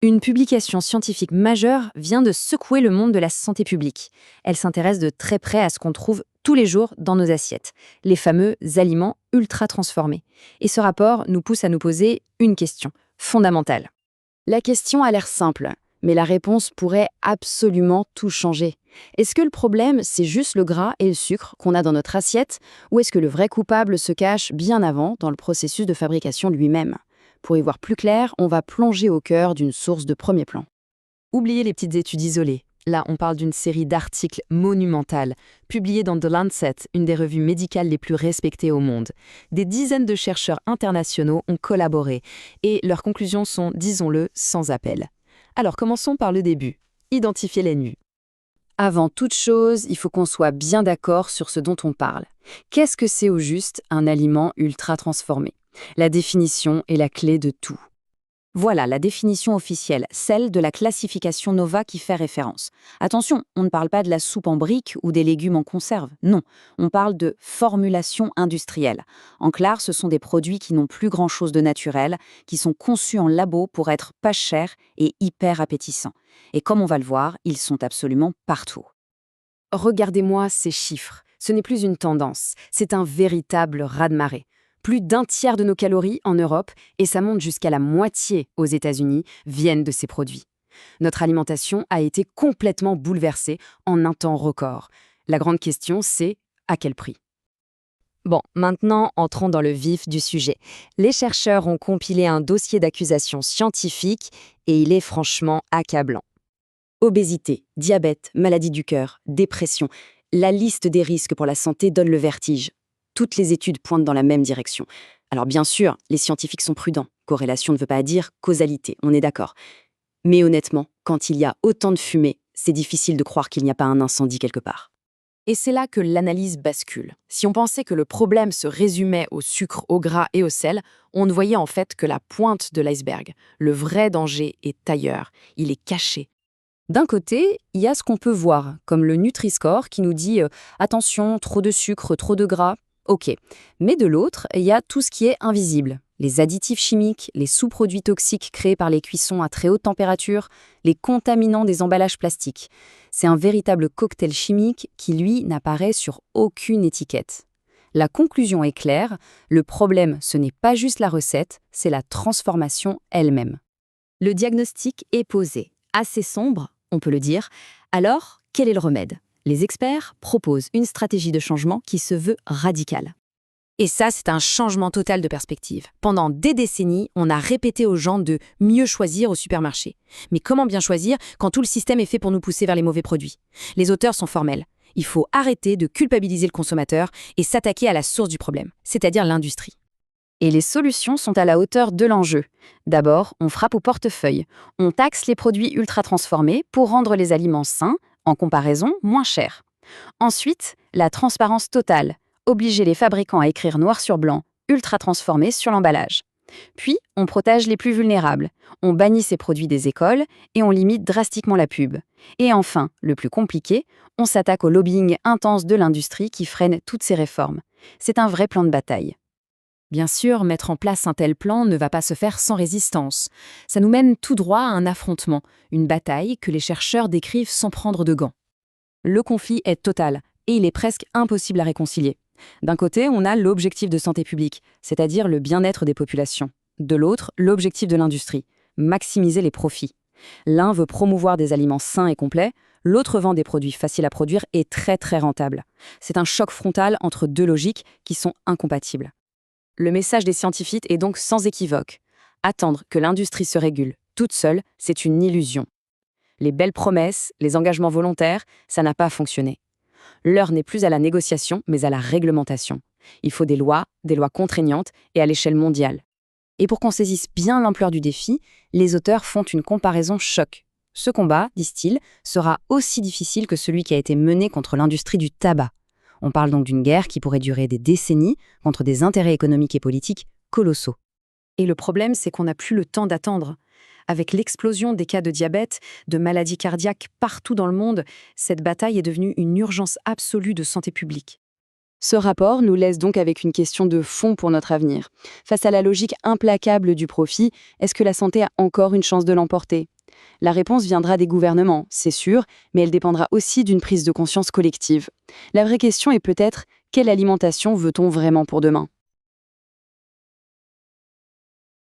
Une publication scientifique majeure vient de secouer le monde de la santé publique. Elle s'intéresse de très près à ce qu'on trouve tous les jours dans nos assiettes, les fameux aliments ultra transformés. Et ce rapport nous pousse à nous poser une question fondamentale. La question a l'air simple, mais la réponse pourrait absolument tout changer. Est-ce que le problème, c'est juste le gras et le sucre qu'on a dans notre assiette, ou est-ce que le vrai coupable se cache bien avant dans le processus de fabrication lui-même? Pour y voir plus clair, on va plonger au cœur d'une source de premier plan. Oubliez les petites études isolées. Là, on parle d'une série d'articles monumentales, publiés dans The Lancet, une des revues médicales les plus respectées au monde. Des dizaines de chercheurs internationaux ont collaboré, et leurs conclusions sont, disons-le, sans appel. Alors commençons par le début. Identifier l'ennemi. Avant toute chose, il faut qu'on soit bien d'accord sur ce dont on parle. Qu'est-ce que c'est au juste un aliment ultra transformé? La définition est la clé de tout. Voilà la définition officielle, celle de la classification NOVA qui fait référence. Attention, on ne parle pas de la soupe en briques ou des légumes en conserve, non. On parle de formulation industrielle. En clair, ce sont des produits qui n'ont plus grand-chose de naturel, qui sont conçus en labo pour être pas chers et hyper appétissants. Et comme on va le voir, ils sont absolument partout. Regardez-moi ces chiffres. Ce n'est plus une tendance, c'est un véritable raz-de-marée. Plus d'un tiers de nos calories en Europe, et ça monte jusqu'à la moitié aux États-Unis, viennent de ces produits. Notre alimentation a été complètement bouleversée en un temps record. La grande question, c'est à quel prix? Bon, maintenant, entrons dans le vif du sujet. Les chercheurs ont compilé un dossier d'accusation scientifique et il est franchement accablant. Obésité, diabète, maladie du cœur, dépression. La liste des risques pour la santé donne le vertige. Toutes les études pointent dans la même direction. Alors bien sûr, les scientifiques sont prudents. Corrélation ne veut pas dire causalité, on est d'accord. Mais honnêtement, quand il y a autant de fumée, c'est difficile de croire qu'il n'y a pas un incendie quelque part. Et c'est là que l'analyse bascule. Si on pensait que le problème se résumait au sucre, au gras et au sel, on ne voyait en fait que la pointe de l'iceberg. Le vrai danger est ailleurs, il est caché. D'un côté, il y a ce qu'on peut voir, comme le Nutri-Score qui nous dit attention, trop de sucre, trop de gras. Ok. Mais de l'autre, il y a tout ce qui est invisible. Les additifs chimiques, les sous-produits toxiques créés par les cuissons à très haute température, les contaminants des emballages plastiques. C'est un véritable cocktail chimique qui, lui, n'apparaît sur aucune étiquette. La conclusion est claire, le problème, ce n'est pas juste la recette, c'est la transformation elle-même. Le diagnostic est posé, assez sombre, on peut le dire. Alors, quel est le remède? Les experts proposent une stratégie de changement qui se veut radicale. Et ça, c'est un changement total de perspective. Pendant des décennies, on a répété aux gens de mieux choisir au supermarché. Mais comment bien choisir quand tout le système est fait pour nous pousser vers les mauvais produits? Les auteurs sont formels. Il faut arrêter de culpabiliser le consommateur et s'attaquer à la source du problème, c'est-à-dire l'industrie. Et les solutions sont à la hauteur de l'enjeu. D'abord, on frappe au portefeuille. On taxe les produits ultra transformés pour rendre les aliments sains, en comparaison, moins chers. Ensuite, la transparence totale. Obliger les fabricants à écrire noir sur blanc, ultra transformés sur l'emballage. Puis, on protège les plus vulnérables. On bannit ces produits des écoles et on limite drastiquement la pub. Et enfin, le plus compliqué, on s'attaque au lobbying intense de l'industrie qui freine toutes ces réformes. C'est un vrai plan de bataille. Bien sûr, mettre en place un tel plan ne va pas se faire sans résistance. Ça nous mène tout droit à un affrontement, une bataille que les chercheurs décrivent sans prendre de gants. Le conflit est total et il est presque impossible à réconcilier. D'un côté, on a l'objectif de santé publique, c'est-à-dire le bien-être des populations. De l'autre, l'objectif de l'industrie, maximiser les profits. L'un veut promouvoir des aliments sains et complets, l'autre vend des produits faciles à produire et très très rentables. C'est un choc frontal entre deux logiques qui sont incompatibles. Le message des scientifiques est donc sans équivoque. Attendre que l'industrie se régule toute seule, c'est une illusion. Les belles promesses, les engagements volontaires, ça n'a pas fonctionné. L'heure n'est plus à la négociation, mais à la réglementation. Il faut des lois contraignantes et à l'échelle mondiale. Et pour qu'on saisisse bien l'ampleur du défi, les auteurs font une comparaison choc. Ce combat, disent-ils, sera aussi difficile que celui qui a été mené contre l'industrie du tabac. On parle donc d'une guerre qui pourrait durer des décennies contre des intérêts économiques et politiques colossaux. Et le problème, c'est qu'on n'a plus le temps d'attendre. Avec l'explosion des cas de diabète, de maladies cardiaques partout dans le monde, cette bataille est devenue une urgence absolue de santé publique. Ce rapport nous laisse donc avec une question de fond pour notre avenir. Face à la logique implacable du profit, est-ce que la santé a encore une chance de l'emporter? La réponse viendra des gouvernements, c'est sûr, mais elle dépendra aussi d'une prise de conscience collective. La vraie question est peut-être: quelle alimentation veut-on vraiment pour demain?